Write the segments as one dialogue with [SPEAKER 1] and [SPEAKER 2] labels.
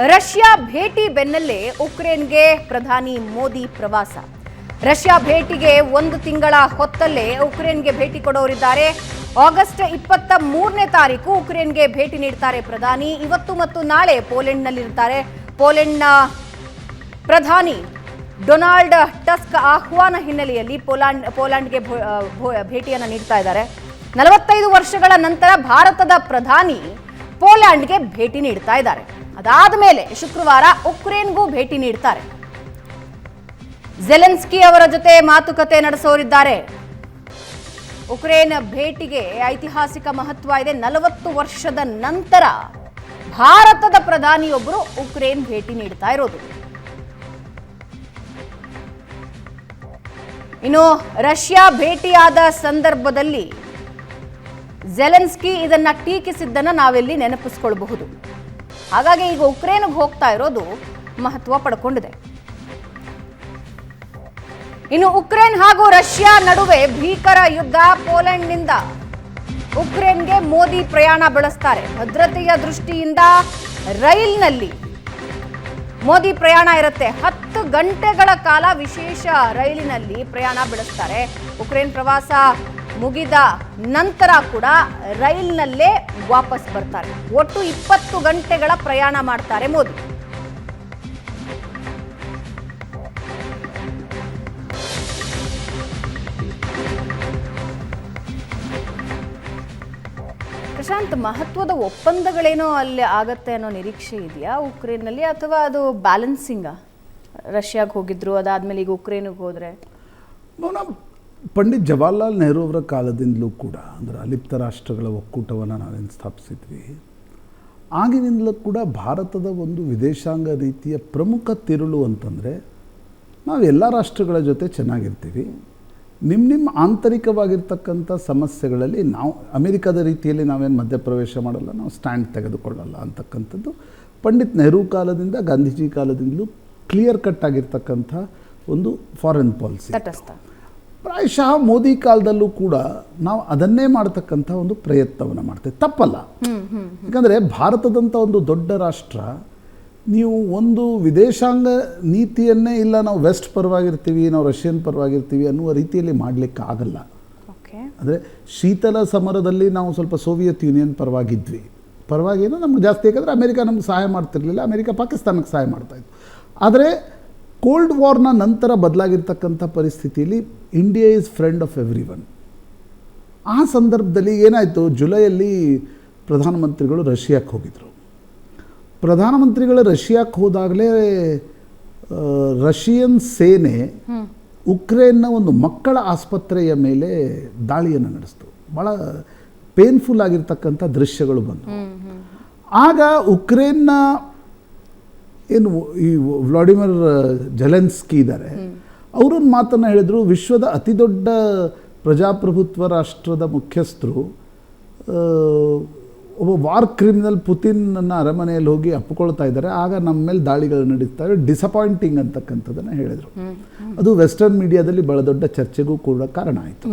[SPEAKER 1] Russia ಭೇಟಿ ಬೆನ್ನಲ್ಲೇ ಉಕ್ರೇನ್ಗೆ ಪ್ರಧಾನಿ ಮೋದಿ ಪ್ರವಾಸ. ರಷ್ಯಾ ಭೇಟಿಗೆ 1 ತಿಂಗಳ ಹೊತ್ತಲ್ಲೇ ಉಕ್ರೇನ್ಗೆ ಭೇಟಿ ಕೊಡೋರಿದ್ದಾರೆ. ಆಗಸ್ಟ್ 23ನೇ ತಾರೀಕು ಉಕ್ರೇನ್ಗೆ ಭೇಟಿ ನೀಡ್ತಾರೆ ಪ್ರಧಾನಿ. ಇವತ್ತು ಮತ್ತು ನಾಳೆ ಪೋಲೆಂಡ್ನಲ್ಲಿರ್ತಾರೆ. ಪೋಲೆಂಡ್ನ ಪ್ರಧಾನಿ ಡೊನಾಲ್ಡ್ ಟಸ್ಕ್ ಆಹ್ವಾನ ಹಿನ್ನೆಲೆಯಲ್ಲಿ ಪೋಲೆಂಡ್ಗೆ ಭೇಟಿಯನ್ನು ನೀಡ್ತಾ ಇದ್ದಾರೆ. 45 ವರ್ಷಗಳ ನಂತರ ಭಾರತದ ಪ್ರಧಾನಿ ಪೋಲೆಂಡ್ಗೆ ಭೇಟಿ ನೀಡ್ತಾ ಇದ್ದಾರೆ. ಅದಾದ ಮೇಲೆ ಶುಕ್ರವಾರ ಉಕ್ರೇನ್ಗೂ ಭೇಟಿ ನೀಡ್ತಾರೆ. ಝೆಲೆನ್ಸ್ಕಿ ಅವರ ಜೊತೆ ಮಾತುಕತೆ ನಡೆಸೋರಿದ್ದಾರೆ. ಉಕ್ರೇನ್ ಭೇಟಿಗೆ ಐತಿಹಾಸಿಕ ಮಹತ್ವ ಇದೆ. 40 ವರ್ಷದ ನಂತರ ಭಾರತದ ಪ್ರಧಾನಿಯೊಬ್ಬರು ಉಕ್ರೇನ್ ಭೇಟಿ ನೀಡ್ತಾ ಇರೋದು. ಇನ್ನು ರಷ್ಯಾ ಭೇಟಿಯಾದ ಸಂದರ್ಭದಲ್ಲಿ ಝೆಲೆನ್ಸ್ಕಿ ಇದನ್ನ ಟೀಕಿಸಿದ್ದನ್ನ ನಾವೆಲ್ಲಿ ನೆನಪಿಸಿಕೊಳ್ಳಬಹುದು. ಹಾಗಾಗಿ ಈಗ ಉಕ್ರೇನ್ಗೆ ಹೋಗ್ತಾ ಇರೋದು ಮಹತ್ವ ಪಡ್ಕೊಂಡಿದೆ. ಇನ್ನು ಉಕ್ರೇನ್ ಹಾಗೂ ರಷ್ಯಾ ನಡುವೆ ಭೀಕರ ಯುದ್ಧ. ಪೋಲೆಂಡ್ನಿಂದ ಉಕ್ರೇನ್ಗೆ ಮೋದಿ ಪ್ರಯಾಣ ಬೆಳೆಸ್ತಾರೆ. ಭದ್ರತೆಯ ದೃಷ್ಟಿಯಿಂದ ರೈಲ್ನಲ್ಲಿ ಮೋದಿ ಪ್ರಯಾಣ ಇರುತ್ತೆ. 10 ಗಂಟೆಗಳ ಕಾಲ ವಿಶೇಷ ರೈಲಿನಲ್ಲಿ ಪ್ರಯಾಣ ಬೆಳೆಸ್ತಾರೆ. ಉಕ್ರೇನ್ ಪ್ರವಾಸ ಮುಗಿದ ನಂತರ ಕೂಡ ರೈಲ್ನಲ್ಲೇ ವಾಪಸ್ ಬರ್ತಾರೆ. ಒಟ್ಟು 20 ಗಂಟೆಗಳ ಪ್ರಯಾಣ ಮಾಡ್ತಾರೆ ಮೋದಿ. ಪ್ರಶಾಂತ್, ಮಹತ್ವದ ಒಪ್ಪಂದಗಳೇನೋ ಅಲ್ಲಿ ಆಗತ್ತೆ ಅನ್ನೋ ನಿರೀಕ್ಷೆ ಇದೆಯಾ ಉಕ್ರೇನ್ನಲ್ಲಿ, ಅಥವಾ ಅದು ಬ್ಯಾಲೆನ್ಸಿಂಗಾ? ರಷ್ಯಾಗೆ ಹೋಗಿದ್ರು, ಅದಾದ್ಮೇಲೆ ಈಗ ಉಕ್ರೇನ್ಗೆ ಹೋದ್ರೆ?
[SPEAKER 2] ಪಂಡಿತ್ ಜವಾಹರ್ಲಾಲ್ ನೆಹರು ಅವರ ಕಾಲದಿಂದಲೂ ಕೂಡ, ಅಂದರೆ ಅಲಿಪ್ತ ರಾಷ್ಟ್ರಗಳ ಒಕ್ಕೂಟವನ್ನು ನಾವೇನು ಸ್ಥಾಪಿಸಿದ್ವಿ, ಆಗಿನಿಂದಲೂ ಕೂಡ ಭಾರತದ ಒಂದು ವಿದೇಶಾಂಗ ನೀತಿಯ ಪ್ರಮುಖ ತಿರುಳು ಅಂತಂದರೆ ನಾವು ಎಲ್ಲ ರಾಷ್ಟ್ರಗಳ ಜೊತೆ ಚೆನ್ನಾಗಿರ್ತೀವಿ, ನಿಮ್ಮ ಆಂತರಿಕವಾಗಿರ್ತಕ್ಕಂಥ ಸಮಸ್ಯೆಗಳಲ್ಲಿ ನಾವು ಅಮೆರಿಕದ ರೀತಿಯಲ್ಲಿ ನಾವೇನು ಮಧ್ಯಪ್ರವೇಶ ಮಾಡಲ್ಲ, ನಾವು ಸ್ಟ್ಯಾಂಡ್ ತೆಗೆದುಕೊಳ್ಳಲ್ಲ ಅಂತಕ್ಕಂಥದ್ದು ಪಂಡಿತ್ ನೆಹರು ಕಾಲದಿಂದ ಗಾಂಧೀಜಿ ಕಾಲದಿಂದಲೂ ಕ್ಲಿಯರ್ ಕಟ್ ಆಗಿರ್ತಕ್ಕಂಥ ಒಂದು ಫಾರಿನ್ ಪಾಲಿಸಿ. ಪ್ರಾಯಶಃ ಮೋದಿ ಕಾಲದಲ್ಲೂ ಕೂಡ ನಾವು ಅದನ್ನೇ ಮಾಡ್ತಕ್ಕಂಥ ಒಂದು ಪ್ರಯತ್ನವನ್ನು ಮಾಡ್ತೇವೆ, ತಪ್ಪಲ್ಲ. ಯಾಕಂದರೆ ಭಾರತದಂಥ ಒಂದು ದೊಡ್ಡ ರಾಷ್ಟ್ರ, ನೀವು ಒಂದು ವಿದೇಶಾಂಗ ನೀತಿಯನ್ನೇ ಇಲ್ಲ ನಾವು ವೆಸ್ಟ್ ಪರವಾಗಿರ್ತೀವಿ, ನಾವು ರಷ್ಯನ್ ಪರವಾಗಿರ್ತೀವಿ ಅನ್ನುವ ರೀತಿಯಲ್ಲಿ ಮಾಡಲಿಕ್ಕೆ ಆಗಲ್ಲ. ಅಂದರೆ ಶೀತಲ ಸಮರದಲ್ಲಿ ನಾವು ಸ್ವಲ್ಪ ಸೋವಿಯತ್ ಯೂನಿಯನ್ ಪರವಾಗಿದ್ವಿ, ಪರವಾಗಿನೋ ನಮ್ಗೆ ಜಾಸ್ತಿ, ಯಾಕಂದರೆ ಅಮೆರಿಕ ನಮ್ಗೆ ಸಹಾಯ ಮಾಡ್ತಿರಲಿಲ್ಲ, ಅಮೆರಿಕ ಪಾಕಿಸ್ತಾನಕ್ಕೆ ಸಹಾಯ ಮಾಡ್ತಾಯಿತ್ತು. ಆದರೆ ಕೋಲ್ಡ್ ವಾರ್ನ ನಂತರ ಬದಲಾಗಿರ್ತಕ್ಕಂಥ ಪರಿಸ್ಥಿತಿಯಲ್ಲಿ India is friend of every one. ಆ ಸಂದರ್ಭದಲ್ಲಿ ಏನಾಯಿತು, ಜುಲೈಯಲ್ಲಿ ಪ್ರಧಾನಮಂತ್ರಿಗಳು ರಷ್ಯಾಕ್ಕೆ ಹೋಗಿದ್ದರು. ಪ್ರಧಾನಮಂತ್ರಿಗಳು ರಷ್ಯಾಕ್ಕೆ ಹೋದಾಗಲೇ ರಷ್ಯನ್ ಸೇನೆ ಉಕ್ರೇನ್ನ ಒಂದು ಮಕ್ಕಳ ಆಸ್ಪತ್ರೆಯ ಮೇಲೆ ದಾಳಿಯನ್ನು ನಡೆಸಿತು. ಭಾಳ ಪೇನ್ಫುಲ್ ಆಗಿರ್ತಕ್ಕಂಥ ದೃಶ್ಯಗಳು ಬಂದವು. ಆಗ ಉಕ್ರೇನ್ನ ಏನು ಈ ವ್ಲಾಡಿಮಿರ್ ಝೆಲೆನ್ಸ್ಕಿ ಇದ್ದಾರೆ, ಅವರೊಂದು ಮಾತನ್ನು ಹೇಳಿದರು, ವಿಶ್ವದ ಅತಿ ದೊಡ್ಡ ಪ್ರಜಾಪ್ರಭುತ್ವ ರಾಷ್ಟ್ರದ ಮುಖ್ಯಸ್ಥರು ಒಬ್ಬ ವಾರ್ ಕ್ರಿಮಿನಲ್ ಪುತಿನ್ನ ಅರಮನೆಯಲ್ಲಿ ಹೋಗಿ ಅಪ್ಪಿಕೊಳ್ತಾ ಇದ್ದಾರೆ, ಆಗ ನಮ್ಮ ಮೇಲೆ ದಾಳಿಗಳು ನಡೀತವೆ, ಡಿಸಪಾಯಿಂಟಿಂಗ್ ಅಂತಕ್ಕಂಥದ್ದನ್ನು ಹೇಳಿದರು. ಅದು ವೆಸ್ಟರ್ನ್ ಮೀಡಿಯಾದಲ್ಲಿ ಬಹಳ ದೊಡ್ಡ ಚರ್ಚೆಗೂ ಕೂಡ ಕಾರಣ ಆಯಿತು.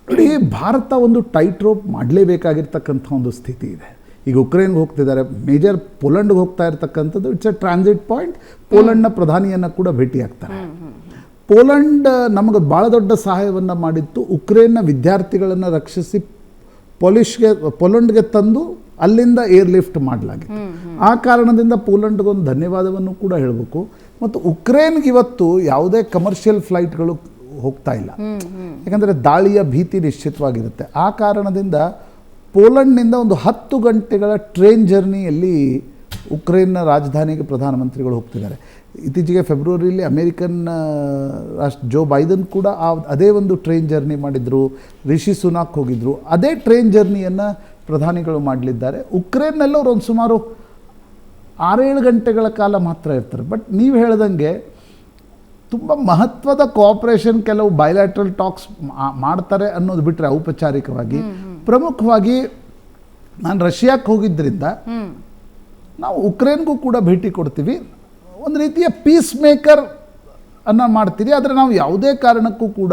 [SPEAKER 2] ನೋಡಿ, ಭಾರತ ಒಂದು ಟೈಟ್ ರೋಪ್ ಮಾಡಲೇಬೇಕಾಗಿರ್ತಕ್ಕಂಥ ಒಂದು ಸ್ಥಿತಿ ಇದೆ. ಈಗ ಉಕ್ರೇನ್ಗೆ ಹೋಗ್ತಿದ್ದಾರೆ, ಮೇಜರ್ ಪೋಲೆಂಡ್ಗೆ ಹೋಗ್ತಾ ಇರ್ತಕ್ಕಂಥದ್ದು, ಇಟ್ಸ್ ಎ ಟ್ರಾನ್ಸಿಟ್ ಪಾಯಿಂಟ್. ಪೋಲೆಂಡ್ನ ಪ್ರಧಾನಿಯನ್ನು ಕೂಡ ಭೇಟಿಯಾಗ್ತಾರೆ. ಪೋಲೆಂಡ್ ನಮಗೆ ಭಾಳ ದೊಡ್ಡ ಸಹಾಯವನ್ನು ಮಾಡಿತ್ತು. ಉಕ್ರೇನ್ನ ವಿದ್ಯಾರ್ಥಿಗಳನ್ನು ರಕ್ಷಿಸಿ ಪೋಲೆಂಡ್ಗೆ ತಂದು ಅಲ್ಲಿಂದ ಏರ್ ಲಿಫ್ಟ್ ಮಾಡಲಾಗಿತ್ತು. ಆ ಕಾರಣದಿಂದ ಪೋಲೆಂಡ್ಗೊಂದು ಧನ್ಯವಾದವನ್ನು ಕೂಡ ಹೇಳಬೇಕು. ಮತ್ತು ಉಕ್ರೇನ್ಗೆ ಇವತ್ತು ಯಾವುದೇ ಕಮರ್ಷಿಯಲ್ ಫ್ಲೈಟ್ಗಳು ಹೋಗ್ತಾ ಇಲ್ಲ, ಯಾಕಂದರೆ ದಾಳಿಯ ಭೀತಿ ನಿಶ್ಚಿತವಾಗಿರುತ್ತೆ. ಆ ಕಾರಣದಿಂದ ಪೋಲೆಂಡ್ನಿಂದ ಒಂದು 10 ಗಂಟೆಗಳ ಟ್ರೈನ್ ಜರ್ನಿಯಲ್ಲಿ ಉಕ್ರೇನ್ನ ರಾಜಧಾನಿಗೆ ಪ್ರಧಾನಮಂತ್ರಿಗಳು ಹೋಗ್ತಿದ್ದಾರೆ. ಇತ್ತೀಚೆಗೆ ಫೆಬ್ರವರಿಯಲ್ಲಿ ಅಮೇರಿಕನ್ ಜೋ ಬೈಡನ್ ಕೂಡ ಅದೇ ಒಂದು ಟ್ರೈನ್ ಜರ್ನಿ ಮಾಡಿದರು. ರಿಷಿ ಸುನಾಕ್ ಹೋಗಿದ್ದರು. ಅದೇ ಟ್ರೈನ್ ಜರ್ನಿಯನ್ನು ಪ್ರಧಾನಿಗಳು ಮಾಡಲಿದ್ದಾರೆ. ಉಕ್ರೇನ್ನಲ್ಲೂ ಒಂದು ಸುಮಾರು 6-7 ಗಂಟೆಗಳ ಕಾಲ ಮಾತ್ರ ಇರ್ತಾರೆ. ಬಟ್ ನೀವು ಹೇಳ್ದಂಗೆ ತುಂಬ ಮಹತ್ವದ ಕೋಆಪರೇಷನ್, ಕೆಲವು ಬೈಲ್ಯಾಟ್ರಲ್ ಟಾಕ್ಸ್ ಮಾಡ್ತಾರೆ ಅನ್ನೋದು ಬಿಟ್ಟರೆ ಔಪಚಾರಿಕವಾಗಿ, ಪ್ರಮುಖವಾಗಿ ನಾನು ರಷ್ಯಾಕ್ಕೆ ಹೋಗಿದ್ದರಿಂದ ನಾವು ಉಕ್ರೇನ್ಗೂ ಕೂಡ ಭೇಟಿ ಕೊಡ್ತೀವಿ, ಒಂದು ರೀತಿಯ ಪೀಸ್ ಮೇಕರ್ ಅನ್ನು ಮಾಡ್ತೀರಿ. ಆದರೆ ನಾವು ಯಾವುದೇ ಕಾರಣಕ್ಕೂ ಕೂಡ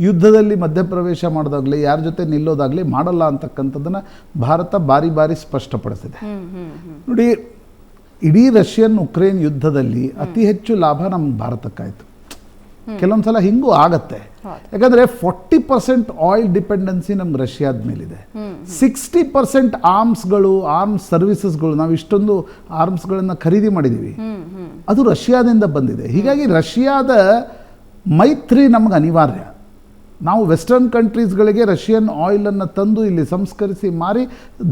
[SPEAKER 2] ಯುದ್ಧದಲ್ಲಿ ಮಧ್ಯಪ್ರವೇಶ ಮಾಡೋದಾಗಲಿ, ಯಾರ ಜೊತೆ ನಿಲ್ಲೋದಾಗಲಿ ಮಾಡಲ್ಲ ಅಂತಕ್ಕಂಥದ್ದನ್ನು ಭಾರತ ಬಾರಿ ಬಾರಿ ಸ್ಪಷ್ಟಪಡಿಸಿದೆ. ನೋಡಿ, ಇಡೀ ರಷ್ಯನ್ ಉಕ್ರೇನ್ ಯುದ್ಧದಲ್ಲಿ ಅತಿ ಹೆಚ್ಚು ಲಾಭ ನಮ್ಮ ಭಾರತಕ್ಕಾಯಿತು. ಕೆಲವೊಂದು ಸಲ ಹಿಂಗೂ ಆಗತ್ತೆ. ಯಾಕಂದರೆ 40% ಆಯಿಲ್ ಡಿಪೆಂಡೆನ್ಸಿ ನಮ್ಮ ರಷ್ಯಾದ ಮೇಲಿದೆ. 60% ಆರ್ಮ್ಸ್ ಸರ್ವಿಸಸ್ಗಳು, ನಾವು ಇಷ್ಟೊಂದು ಆರ್ಮ್ಸ್ಗಳನ್ನು ಖರೀದಿ ಮಾಡಿದ್ದೀವಿ, ಅದು ರಷ್ಯಾದಿಂದ ಬಂದಿದೆ. ಹೀಗಾಗಿ ರಷ್ಯಾದ ಮೈತ್ರಿ ನಮಗೆ ಅನಿವಾರ್ಯ. ನಾವು ವೆಸ್ಟರ್ನ್ ಕಂಟ್ರೀಸ್ಗಳಿಗೆ ರಷ್ಯನ್ ಆಯಿಲನ್ನು ತಂದು ಇಲ್ಲಿ ಸಂಸ್ಕರಿಸಿ ಮಾರಿ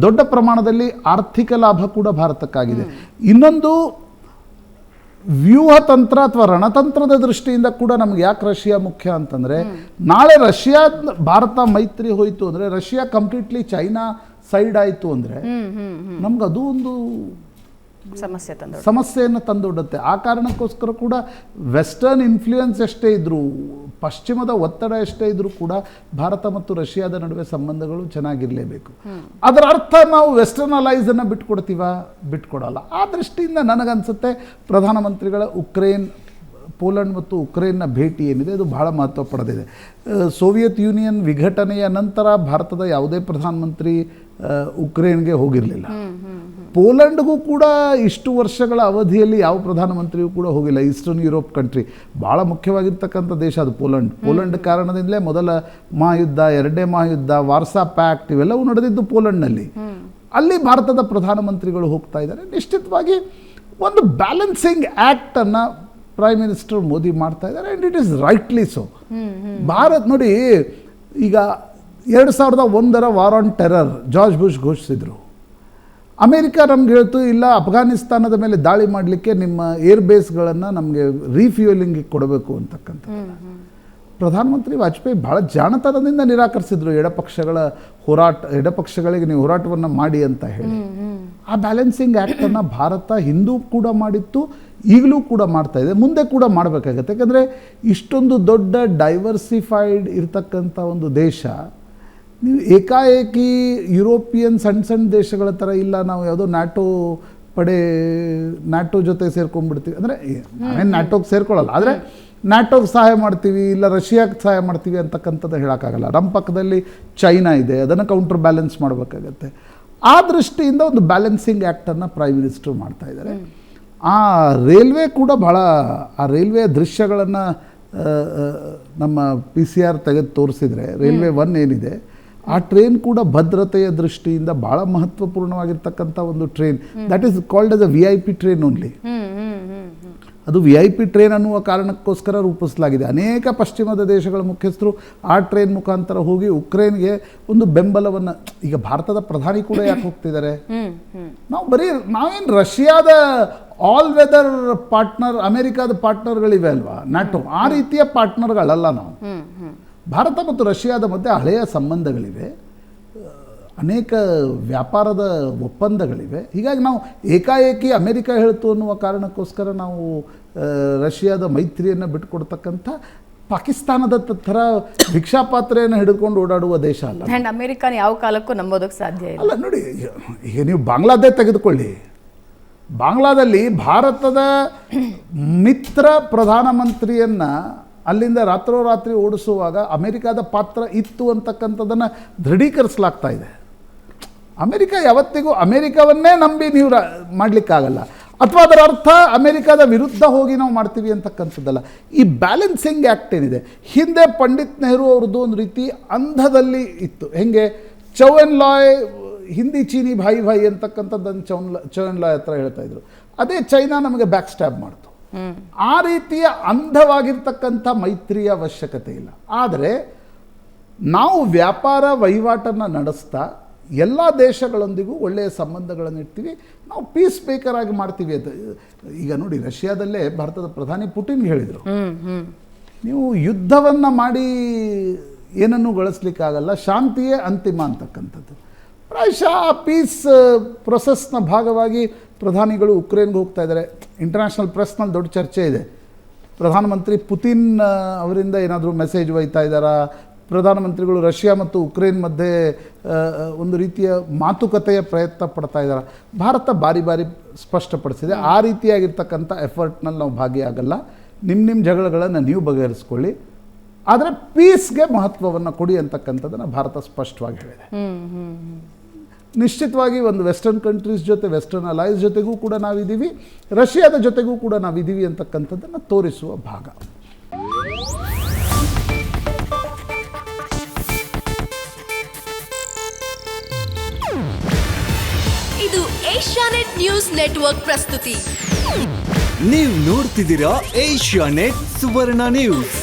[SPEAKER 2] ದೊಡ್ಡ ಪ್ರಮಾಣದಲ್ಲಿ ಆರ್ಥಿಕ ಲಾಭ ಕೂಡ ಭಾರತಕ್ಕಾಗಿದೆ. ಇನ್ನೊಂದು ವ್ಯೂಹತಂತ್ರ ಅಥವಾ ರಣತಂತ್ರದ ದೃಷ್ಟಿಯಿಂದ ಕೂಡ ನಮ್ಗೆ ಯಾಕೆ ರಷ್ಯಾ ಮುಖ್ಯ ಅಂತಂದರೆ, ನಾಳೆ ರಷ್ಯಾ ಭಾರತ ಮೈತ್ರಿ ಹೋಯಿತು ಅಂದರೆ, ರಷ್ಯಾ ಕಂಪ್ಲೀಟ್ಲಿ ಚೈನಾ ಸೈಡ್ ಆಯಿತು ಅಂದರೆ ನಮ್ಗೆ ಅದು ಒಂದು ಸಮಸ್ಯೆಯನ್ನು ತಂದೊಡ್ಡುತ್ತೆ. ಆ ಕಾರಣಕ್ಕೋಸ್ಕರ ಕೂಡ ವೆಸ್ಟರ್ನ್ ಇನ್ಫ್ಲೂಯೆನ್ಸ್ ಎಷ್ಟೇ ಇದ್ದರೂ, ಪಶ್ಚಿಮದ ಒತ್ತಡ ಎಷ್ಟೇ ಇದ್ದರೂ ಕೂಡ ಭಾರತ ಮತ್ತು ರಷ್ಯಾದ ನಡುವೆ ಸಂಬಂಧಗಳು ಚೆನ್ನಾಗಿರಲೇಬೇಕು. ಅದರ ಅರ್ಥ ನಾವು ವೆಸ್ಟರ್ನ್ ಅಲೈಸನ್ನು ಬಿಟ್ಕೊಡಲ್ಲ. ಆ ದೃಷ್ಟಿಯಿಂದ ನನಗನ್ಸುತ್ತೆ ಪ್ರಧಾನಮಂತ್ರಿಗಳ ಪೋಲೆಂಡ್ ಮತ್ತು ಉಕ್ರೇನ್ನ ಭೇಟಿ ಏನಿದೆ ಅದು ಬಹಳ ಮಹತ್ವ ಪಡೆದಿದೆ. ಸೋವಿಯತ್ ಯೂನಿಯನ್ ವಿಘಟನೆಯ ನಂತರ ಭಾರತದ ಯಾವುದೇ ಪ್ರಧಾನಮಂತ್ರಿ ಉಕ್ರೇನ್ಗೆ ಹೋಗಿರಲಿಲ್ಲ. ಪೋಲೆಂಡ್ಗೂ ಕೂಡ ಇಷ್ಟು ವರ್ಷಗಳ ಅವಧಿಯಲ್ಲಿ ಯಾವ ಪ್ರಧಾನಮಂತ್ರಿಯೂ ಕೂಡ ಹೋಗಿಲ್ಲ. ಈಸ್ಟರ್ನ್ ಯುರೋಪ್ ಕಂಟ್ರಿ ಭಾಳ ಮುಖ್ಯವಾಗಿರ್ತಕ್ಕಂಥ ದೇಶ ಅದು ಪೋಲೆಂಡ್ ಕಾರಣದಿಂದಲೇ ಮೊದಲ ಮಹಾಯುದ್ಧ, ಎರಡನೇ ಮಹಾಯುದ್ಧ, ವಾರ್ಸಾ ಪ್ಯಾಕ್ಟ್ ಇವೆಲ್ಲವೂ ನಡೆದಿದ್ದು ಪೋಲೆಂಡ್ನಲ್ಲಿ. ಅಲ್ಲಿ ಭಾರತದ ಪ್ರಧಾನಮಂತ್ರಿಗಳು ಹೋಗ್ತಾ ಇದ್ದಾರೆ. ನಿಶ್ಚಿತವಾಗಿ ಒಂದು ಬ್ಯಾಲೆನ್ಸಿಂಗ್ ಆ್ಯಕ್ಟನ್ನು ಪ್ರೈಮ್ ಮಿನಿಸ್ಟರ್ ಮೋದಿ ಮಾಡ್ತಾ ಇದ್ದಾರೆ, and it is rightly so. Bharat ನೋಡಿ, ಈಗ 2001 war on terror George bush ಘೋಷಿಸಿದರು. ಅಮೇರಿಕ ನಮ್ಗೆ ಹೇಳ್ತು, ಇಲ್ಲ ಅಫ್ಘಾನಿಸ್ತಾನದ ಮೇಲೆ ದಾಳಿ ಮಾಡಲಿಕ್ಕೆ ನಿಮ್ಮ ಏರ್ ಬೇಸ್ಗಳನ್ನು ನಮಗೆ ರೀಫ್ಯೂಯಲಿಂಗಿಗೆ ಕೊಡಬೇಕು ಅಂತಕ್ಕಂಥದ್ದು. ಪ್ರಧಾನಮಂತ್ರಿ ವಾಜಪೇಯಿ ಭಾಳ ಜಾಣತನದಿಂದ ನಿರಾಕರಿಸಿದ್ರು. ಎಡಪಕ್ಷಗಳಿಗೆ ನೀವು ಹೋರಾಟವನ್ನು ಮಾಡಿ ಅಂತ ಹೇಳಿ. ಆ ಬ್ಯಾಲೆನ್ಸಿಂಗ್ ಆ್ಯಕ್ಟನ್ನು ಭಾರತ ಹಿಂದೂ ಕೂಡ ಮಾಡಿತ್ತು, ಈಗಲೂ ಕೂಡ ಮಾಡ್ತಾ ಇದೆ, ಮುಂದೆ ಕೂಡ ಮಾಡಬೇಕಾಗತ್ತೆ. ಯಾಕಂದರೆ ಇಷ್ಟೊಂದು ದೊಡ್ಡ ಡೈವರ್ಸಿಫೈಡ್ ಇರತಕ್ಕಂಥ ಒಂದು ದೇಶ, ನೀವು ಏಕಾಏಕಿ ಯುರೋಪಿಯನ್ ಸಣ್ಣ ದೇಶಗಳ ಥರ ಇಲ್ಲ, ನಾವು ಯಾವುದೋ ನ್ಯಾಟೋ ಜೊತೆ ಸೇರ್ಕೊಂಡ್ಬಿಡ್ತೀವಿ ಅಂದರೆ, ನಾವೇನು ನ್ಯಾಟೋಗೆ ಸೇರ್ಕೊಳ್ಳಲ್ಲ, ಆದರೆ ನ್ಯಾಟೋಗೆ ಸಹಾಯ ಮಾಡ್ತೀವಿ, ಇಲ್ಲ ರಷ್ಯಾಗೆ ಸಹಾಯ ಮಾಡ್ತೀವಿ ಅಂತಕ್ಕಂಥದ್ದು ಹೇಳೋಕ್ಕಾಗಲ್ಲ. ನಮ್ಮ ಪಕ್ಕದಲ್ಲಿ ಚೈನಾ ಇದೆ, ಅದನ್ನು ಕೌಂಟರ್ ಬ್ಯಾಲೆನ್ಸ್ ಮಾಡಬೇಕಾಗತ್ತೆ. ಆ ದೃಷ್ಟಿಯಿಂದ ಒಂದು ಬ್ಯಾಲೆನ್ಸಿಂಗ್ ಆ್ಯಕ್ಟನ್ನು ಪ್ರೈಮ್ ಮಿನಿಸ್ಟರ್ ಮಾಡ್ತಾ ಇದ್ದಾರೆ. ಆ ರೈಲ್ವೆ ಕೂಡ ಆ ರೈಲ್ವೆ ದೃಶ್ಯಗಳನ್ನು ನಮ್ಮ PCR ತೆಗೆದು ತೋರಿಸಿದರೆ, ರೈಲ್ವೆ 1 ಏನಿದೆ ಆ ಟ್ರೈನ್ ಕೂಡ ಭದ್ರತೆಯ ದೃಷ್ಟಿಯಿಂದ ಭಾಳ ಮಹತ್ವಪೂರ್ಣವಾಗಿರ್ತಕ್ಕಂಥ ಒಂದು train. That is called as a VIP train only. ಅದು VIP ಟ್ರೈನ್ ಅನ್ನುವ ಕಾರಣಕ್ಕೋಸ್ಕರ ರೂಪಿಸಲಾಗಿದೆ. ಅನೇಕ ಪಶ್ಚಿಮದ ದೇಶಗಳ ಮುಖ್ಯಸ್ಥರು ಆ ಟ್ರೈನ್ ಮುಖಾಂತರ ಹೋಗಿ ಉಕ್ರೇನ್ಗೆ ಒಂದು ಬೆಂಬಲವನ್ನು, ಈಗ ಭಾರತದ ಪ್ರಧಾನಿ ಕೂಡ ಯಾಕೆ ಹೋಗ್ತಿದ್ದಾರೆ, ನಾವೇನು ರಷ್ಯಾದ ಆಲ್ ವೆದರ್ ಪಾರ್ಟ್ನರ್, ಅಮೆರಿಕಾದ ಪಾರ್ಟ್ನರ್ಗಳಿವೆ ಅಲ್ವಾ ನ್ಯಾಟೋ, ಆ ರೀತಿಯ ಪಾರ್ಟ್ನರ್ಗಳಲ್ಲ ನಾವು. ಭಾರತ ಮತ್ತು ರಷ್ಯಾದ ಮಧ್ಯೆ ಹಳೆಯ ಸಂಬಂಧಗಳಿವೆ, ಅನೇಕ ವ್ಯಾಪಾರದ ಒಪ್ಪಂದಗಳಿವೆ. ಹೀಗಾಗಿ ನಾವು ಏಕಾಏಕಿ ಅಮೆರಿಕ ಹೇಳ್ತು ಅನ್ನುವ ಕಾರಣಕ್ಕೋಸ್ಕರ ನಾವು ರಷ್ಯಾದ ಮೈತ್ರಿಯನ್ನು ಬಿಟ್ಟುಕೊಡ್ತಕ್ಕಂಥ ಪಾಕಿಸ್ತಾನದ ಥರ ಭಿಕ್ಷಾಪಾತ್ರೆಯನ್ನು ಹಿಡ್ಕೊಂಡು ಓಡಾಡುವ ದೇಶ ಅಲ್ಲ.
[SPEAKER 1] ಆ್ಯಂಡ್ ಅಮೆರಿಕನ ಯಾವ ಕಾಲಕ್ಕೂ ನಂಬೋದಕ್ಕೆ ಸಾಧ್ಯ ಇಲ್ಲ.
[SPEAKER 2] ಅಲ್ಲ ನೋಡಿ, ಈಗ ನೀವು ಬಾಂಗ್ಲಾದೇಶ ತೆಗೆದುಕೊಳ್ಳಿ. ಬಾಂಗ್ಲಾದಲ್ಲಿ ಭಾರತದ ಮಿತ್ರ ಪ್ರಧಾನಮಂತ್ರಿಯನ್ನು ಅಲ್ಲಿಂದ ರಾತ್ರೋರಾತ್ರಿ ಓಡಿಸುವಾಗ ಅಮೆರಿಕದ ಪಾತ್ರ ಇತ್ತು ಅಂತಕ್ಕಂಥದ್ದನ್ನು ದೃಢೀಕರಿಸಲಾಗ್ತಾ ಇದೆ. ಅಮೆರಿಕ ಯಾವತ್ತಿಗೂ ಅಮೆರಿಕವನ್ನೇ ನಂಬಿ ನೀವು ಮಾಡಲಿಕ್ಕಾಗಲ್ಲ, ಅಥವಾ ಅದರ ಅರ್ಥ ಅಮೆರಿಕದ ವಿರುದ್ಧ ಹೋಗಿ ನಾವು ಮಾಡ್ತೀವಿ ಅಂತಕ್ಕಂಥದ್ದಲ್ಲ. ಈ ಬ್ಯಾಲೆನ್ಸಿಂಗ್ ಆ್ಯಕ್ಟ್ ಏನಿದೆ, ಹಿಂದೆ ಪಂಡಿತ್ ನೆಹರು ಅವ್ರದ್ದು ಒಂದು ರೀತಿ ಅಂಧದಲ್ಲಿ ಇತ್ತು. ಹೆಂಗೆ ಚೌ ಎನ್ ಲಾಯ್, ಹಿಂದಿ ಚೀನಿ ಭಾಯಿ ಅಂತಕ್ಕಂಥದ್ದನ್ನು ಚೌ ಎನ್ ಲಾಯ್ ಹತ್ರ ಹೇಳ್ತಾ ಇದ್ರು. ಅದೇ ಚೈನಾ ನಮಗೆ ಬ್ಯಾಕ್ ಸ್ಟ್ಯಾಬ್ ಮಾಡ್ತು. ಆ ರೀತಿಯ ಅಂಧವಾಗಿರ್ತಕ್ಕಂಥ ಮೈತ್ರಿಯ ಅವಶ್ಯಕತೆ ಇಲ್ಲ. ಆದರೆ ನಾವು ವ್ಯಾಪಾರ ವಹಿವಾಟನ್ನು ನಡೆಸ್ತಾ ಎಲ್ಲ ದೇಶಗಳೊಂದಿಗೂ ಒಳ್ಳೆಯ ಸಂಬಂಧಗಳನ್ನು ಇಡ್ತೀವಿ, ನಾವು ಪೀಸ್ ಮೇಕರ್ ಆಗಿ ಮಾಡ್ತೀವಿ ಅಂತ. ಈಗ ನೋಡಿ, ರಷ್ಯಾದಲ್ಲೇ ಭಾರತದ ಪ್ರಧಾನಿ ಪುಟಿನ್ ಹೇಳಿದರು, ನೀವು ಯುದ್ಧವನ್ನು ಮಾಡಿ ಏನನ್ನೂ ಗಳಿಸ್ಲಿಕ್ಕಾಗಲ್ಲ, ಶಾಂತಿಯೇ ಅಂತಿಮ ಅಂತಕ್ಕಂಥದ್ದು. ಪ್ರಾಯಶಃ ಪೀಸ್ ಪ್ರೊಸೆಸ್ನ ಭಾಗವಾಗಿ ಪ್ರಧಾನಿಗಳು ಉಕ್ರೇನ್ಗೆ ಹೋಗ್ತಾ ಇದ್ದಾರೆ. ಇಂಟರ್ನ್ಯಾಷನಲ್ ಪ್ರೆಸ್ನಲ್ಲಿ ದೊಡ್ಡ ಚರ್ಚೆ ಇದೆ. ಪ್ರಧಾನಮಂತ್ರಿ ಪುತಿನ್ ಅವರಿಂದ ಏನಾದರೂ ಮೆಸೇಜ್ ಒಯ್ತಾ ಇದ್ದಾರಾ, ಪ್ರಧಾನಮಂತ್ರಿಗಳು ರಷ್ಯಾ ಮತ್ತು ಉಕ್ರೇನ್ ಮಧ್ಯೆ ಒಂದು ರೀತಿಯ ಮಾತುಕತೆಯ ಪ್ರಯತ್ನ ಪಡ್ತಾ ಇದ್ದಾರೆ. ಭಾರತ ಬಾರಿ ಸ್ಪಷ್ಟಪಡಿಸಿದೆ, ಆ ರೀತಿಯಾಗಿರ್ತಕ್ಕಂಥ ಎಫರ್ಟ್ನಲ್ಲಿ ನಾವು ಭಾಗಿಯಾಗಲ್ಲ, ನಿಮ್ಮ ಜಗಳಗಳನ್ನು ನೀವು ಬಗೆಹರಿಸ್ಕೊಳ್ಳಿ, ಆದರೆ ಪೀಸ್ಗೆ ಮಹತ್ವವನ್ನು ಕೊಡಿ ಅಂತಕ್ಕಂಥದ್ದನ್ನು ಭಾರತ ಸ್ಪಷ್ಟವಾಗಿ ಹೇಳಿದೆ. ನಿಶ್ಚಿತವಾಗಿ ಒಂದು ವೆಸ್ಟರ್ನ್ ಕಂಟ್ರೀಸ್ ಜೊತೆ, ವೆಸ್ಟರ್ನ್ ಅಲೈಸ್ ಜೊತೆಗೂ ಕೂಡ ನಾವಿದ್ದೀವಿ, ರಷ್ಯಾದ ಜೊತೆಗೂ ಕೂಡ ನಾವಿದ್ದೀವಿ ಅಂತಕ್ಕಂಥದ್ದನ್ನು ತೋರಿಸುವ ಭಾಗ.
[SPEAKER 3] ಇದು ಏಷ್ಯಾನೆಟ್ ನ್ಯೂಸ್ ನೆಟ್ವರ್ಕ್ ಪ್ರಸ್ತುತಿ.
[SPEAKER 4] ನೀವು ನೋಡ್ತಿದ್ದೀರಾ ಏಷ್ಯಾನೆಟ್ ಸುವರ್ಣ ನ್ಯೂಸ್.